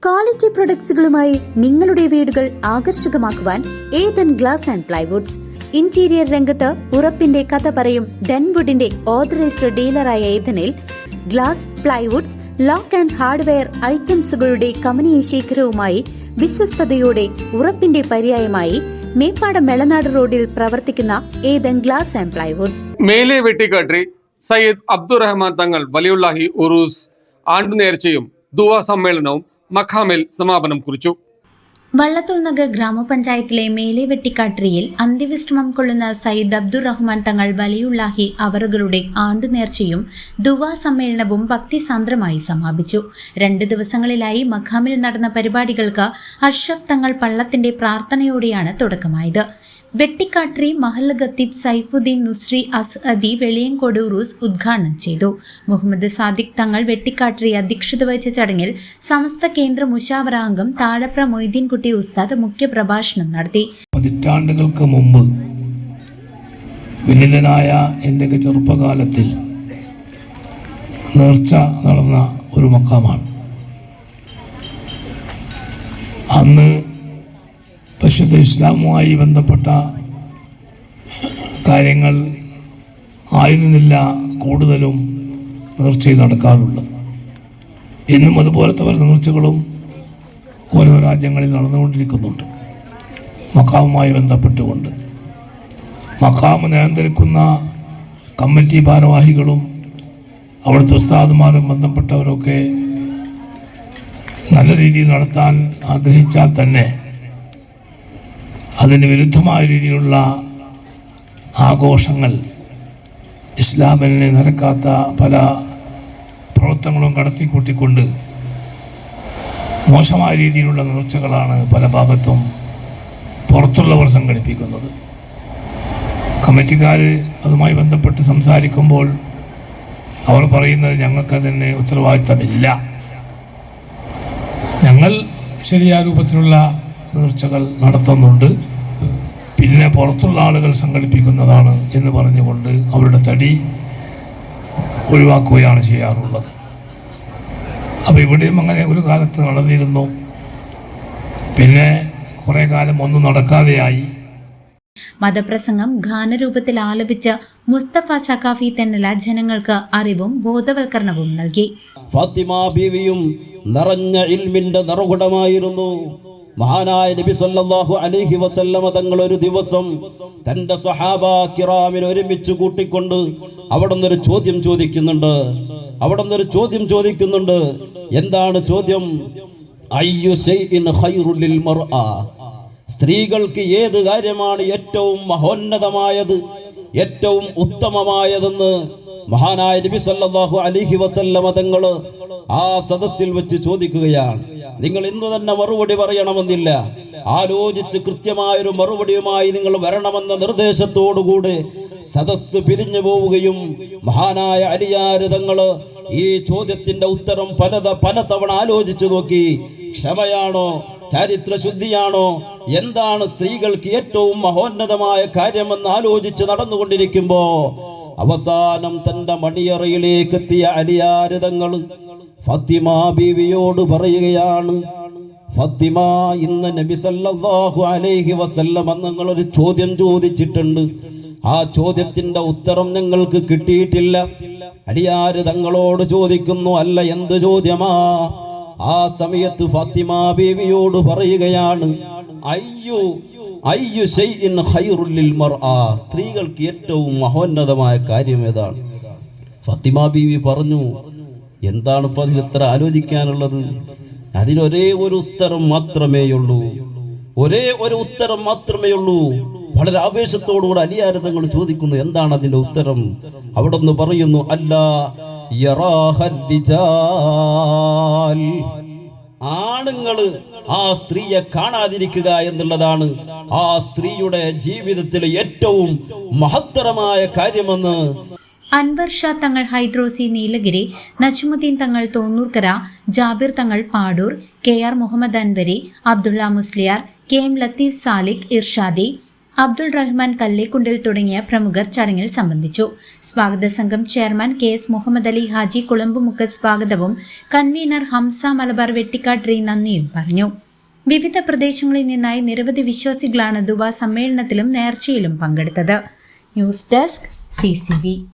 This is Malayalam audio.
ക്വാളിറ്റി പ്രൊഡക്ട്സുകളുമായി നിങ്ങളുടെ വീടുകൾ ആകർഷകമാക്കുവാൻ Ethan glass and plywoods. Interior രംഗത്ത് ഉറപ്പിന്റെ കഥ പറയും ഡെൻവുഡിന്റെ ഓതറൈസ്ഡ് ഡീലറായ ഏതനിൽ glass, plywoods, lock and hardware ഐറ്റംസുകളുടെ കമനീയ ശേഖരവുമായി വിശ്വസ്തയോടെ ഉറപ്പിന്റെ പര്യായമായി മേപ്പാടം മെളനാട് റോഡിൽ പ്രവർത്തിക്കുന്ന ഏതൻ ഗ്ലാസ് ആൻഡ് പ്ലൈവുഡ്സ്. മേലെ വെട്ടിക്കാട്ടി സയ്യിദ് അബ്ദുറഹ്മാൻ തങ്ങൾ വലിയുള്ളാഹി ഉറൂസ് ആണ്ടുനേർച്ചയും ദുആ സമ്മേളനവും മഖാമിൽ സമാപനം കുറിച്ചു. വള്ളത്തോൾ ഗ്രാമപഞ്ചായത്തിലെ മേലെ വെട്ടിക്കാട്ടിരിയിൽ അന്ത്യവിശ്രമം കൊള്ളുന്ന സയ്യിദ് അബ്ദുറഹ്മാൻ തങ്ങൾ വലിയുള്ളാഹി അവറുകളുടെ ആണ്ടുനേർച്ചയും ദുആ സമ്മേളനവും ഭക്തിസാന്ദ്രമായി സമാപിച്ചു. 2 ദിവസങ്ങളിലായി മഖാമിൽ നടന്ന പരിപാടികൾക്ക് അഷ്റഫ് തങ്ങൾ പള്ളത്തിന്റെ പ്രാർത്ഥനയോടെയാണ് തുടക്കമായത്. വെട്ടിക്കാട്ടിരി മഹല്ല് ഖത്തീബ് സൈഫുദ്ദീൻ നുസ്രി അസ്അദി വെളിയങ്കോട് ഉറൂസ് ഉദ്ഘാടനം ചെയ്തു. മുഹമ്മദ് സാദിഖ് തങ്ങൾ വെട്ടിക്കാട്ടിരി അധ്യക്ഷത വഹിച്ച ചടങ്ങിൽ സമസ്ത കേന്ദ്ര മുശാവറ അംഗം താഴപ്ര മൊയ്തീൻകുട്ടി ഉസ്താദ് മുഖ്യപ്രഭാഷണം നടത്തി. പതിറ്റാണ്ടുകൾക്ക് മുമ്പ് വിനിതനായ എൻ്റെ ചെറുപ്പകാലത്തിൽ നേർച്ച നടന്ന ഒരു മഖാമാണ്. അന്ന് പരിശുദ്ധ ഇസ്ലാമുമായി ബന്ധപ്പെട്ട കാര്യങ്ങൾ ആയിരുന്നില്ല കൂടുതലും നേർച്ചയിൽ നടക്കാറുള്ളത്. ഇന്നും അതുപോലത്തെ പല നേർച്ചകളും ഓരോ രാജ്യങ്ങളിൽ നടന്നുകൊണ്ടിരിക്കുന്നുണ്ട്. മഖാമുമായി ബന്ധപ്പെട്ടുകൊണ്ട് മഖാമ് നിയന്ത്രിക്കുന്ന കമ്മിറ്റി ഭാരവാഹികളും അവിടുത്തെ ഉസ്താദുമാരും ബന്ധപ്പെട്ടവരൊക്കെ നല്ല രീതിയിൽ നടത്താൻ ആഗ്രഹിച്ചാൽ തന്നെ അതിന് വിരുദ്ധമായ രീതിയിലുള്ള ആഘോഷങ്ങൾ, ഇസ്ലാമിനെ നിരക്കാത്ത പല പ്രവർത്തനങ്ങളും കടത്തിക്കൂട്ടിക്കൊണ്ട് മോശമായ രീതിയിലുള്ള നേർച്ചകളാണ് പല ഭാഗത്തും പുറത്തുള്ളവർ സംഘടിപ്പിക്കുന്നത്. കമ്മിറ്റിക്കാർ അതുമായി ബന്ധപ്പെട്ട് സംസാരിക്കുമ്പോൾ അവർ പറയുന്നത് ഞങ്ങൾക്കതിന് ഉത്തരവാദിത്തമില്ല, ഞങ്ങൾ ശരിയായ രൂപത്തിലുള്ള നേർച്ചകൾ നടത്തുന്നുണ്ട്, പിന്നെ പുറത്തുള്ള ആളുകൾ സംഘടിപ്പിക്കുന്നതാണ് എന്ന് പറഞ്ഞുകൊണ്ട് അവരുടെ തടി ഒഴിവാക്കുകയാണ് ചെയ്യാറുള്ളത്. അപ്പോൾ ഇവിടെയും അങ്ങനെ ഒരു കാലത്ത് നടന്നിരുന്നു. പിന്നെ കുറേ കാലം ഒന്നും നടക്കാതെയായി. മതപ്രസംഗം ഗാനരൂപത്തിൽ ആലപിച്ച മുസ്തഫ സഖാഫി തെന്നല ജനങ്ങൾക്ക് അറിവും ബോധവൽക്കരണവും നൽകി. ഫാത്തിമ ബീവിയും നിറഞ്ഞ ഇൽമിന്റെ നിറകുടമായിരുന്നു. മഹാനായ നബി സല്ലല്ലാഹു അലൈഹി വസല്ലമ തങ്ങൾ ഒരു ദിവസം തന്റെ സഹാബ കിറാമിനെ ഒരുമിച്ച് കൂട്ടിക്കൊണ്ട് അവിടുന്ന് ഒരു ചോദ്യം ചോദിക്കുന്നുണ്ട്. എന്താണ് ചോദ്യം? അയ്യു ശൈഇൻ ഖൈറുൽ ലിൽ മർഅ, സ്ത്രീകൾക്ക് ഏത് കാര്യമാണ് ഏറ്റവും മഹോന്നതമായത്, ഏറ്റവും ഉത്തമമായതെന്ന് മഹാനായ നബി സല്ലല്ലാഹു അലൈഹി വസല്ലമ തങ്ങൾ ആ സദസ്സിൽ വെച്ച് ചോദിക്കുകയാണ്. നിങ്ങൾ ഇന്ന് തന്നെ മറുപടി പറയണമെന്നില്ല, ആലോചിച്ച് കൃത്യമായൊരു മറുപടിയുമായി നിങ്ങൾ വരണമെന്ന നിർദ്ദേശത്തോടുകൂടി സദസ്സ് പിരിഞ്ഞു പോവുകയും മഹാനായ അലിയാർ തങ്ങൾ ഈ ചോദ്യത്തിന്റെ ഉത്തരം പലതവണ ആലോചിച്ചു നോക്കി. ക്ഷമയാണോ, ചരിത്ര ശുദ്ധിയാണോ, എന്താണ് സ്ത്രീകൾക്ക് ഏറ്റവും മഹോന്നതമായ കാര്യമെന്ന് ആലോചിച്ച് നടന്നുകൊണ്ടിരിക്കുമ്പോ അവസാനം തന്റെ മണിയറയിലേക്ക് എത്തിയ അലിയാർ തങ്ങൾ ഫാത്തിമ ബീവിയോട് പറയുകയാണ്, ഫാത്തിമ, ഇന്ന് നബി സല്ലല്ലാഹു അലൈഹി വസല്ലം ഞങ്ങളൊരു ചോദ്യം ചോദിച്ചിട്ടുണ്ട്, ആ ചോദ്യത്തിന്റെ ഉത്തരം ഞങ്ങൾക്ക് കിട്ടിയിട്ടില്ല. അലിയാർ തങ്ങളോട് ചോദിക്കുന്നു, അല്ല എന്ത് ചോദ്യമാ? ആ സമയത്ത് ഫാത്തിമ ബീവിയോട് പറയുകയാണ്, അയ്യു ശൈഇൻ ഖൈറുൽ ലിൽ മർഅ, സ്ത്രീകൾക്ക് ഏറ്റവും മഹോന്നതമായ കാര്യം ഏതാണ്? ഫാത്തിമ ബീവി പറഞ്ഞു, എന്താണ് ഇപ്പൊ അതിൽ എത്ര ആലോചിക്കാനുള്ളത്? അതിനൊരേ ഒരു ഉത്തരം മാത്രമേ ഉള്ളൂ. വളരെ ആവേശത്തോടുകൂടെ അലിയാർ തങ്ങൾ ചോദിക്കുന്നു, എന്താണ് അതിന്റെ ഉത്തരം? അവിടെ നിന്ന് പറയുന്നു, അല്ലാ യറാഹർ റിജാൽ, ആണുങ്ങള് ആ സ്ത്രീയെ കാണാതിരിക്കുക എന്നുള്ളതാണ് ആ സ്ത്രീയുടെ ജീവിതത്തിലെ ഏറ്റവും മഹത്തരമായ കാര്യമെന്ന് അൻവർ ഷാ തങ്ങൾ ഹൈദ്രോസി നീലഗിരി, നജ്മുദ്ദീൻ തങ്ങൾ തോന്നൂർക്കര, ജാബിർ തങ്ങൾ പാടൂർ, KR മുഹമ്മദ് അൻവരി, അബ്ദുള്ള മുസ്ലിയാർ, KM ലത്തീഫ് സാലിഖ് ഇർഷാദി, അബ്ദുൾ റഹ്മാൻ കല്ലേക്കുണ്ടിൽ തുടങ്ങിയ പ്രമുഖർ ചടങ്ങിൽ സംബന്ധിച്ചു. സ്വാഗത സംഘം ചെയർമാൻ KS മുഹമ്മദ് അലി ഹാജി കുളമ്പുമുക്ക് സ്വാഗതവും കൺവീനർ ഹംസ മലബാർ വെട്ടിക്കാട്ടിരി നന്ദിയും പറഞ്ഞു. വിവിധ പ്രദേശങ്ങളിൽ നിന്നായി നിരവധി വിശ്വാസികളാണ് ദുആ സമ്മേളനത്തിലും നേർച്ചയിലും പങ്കെടുത്തത്. News desk CCV.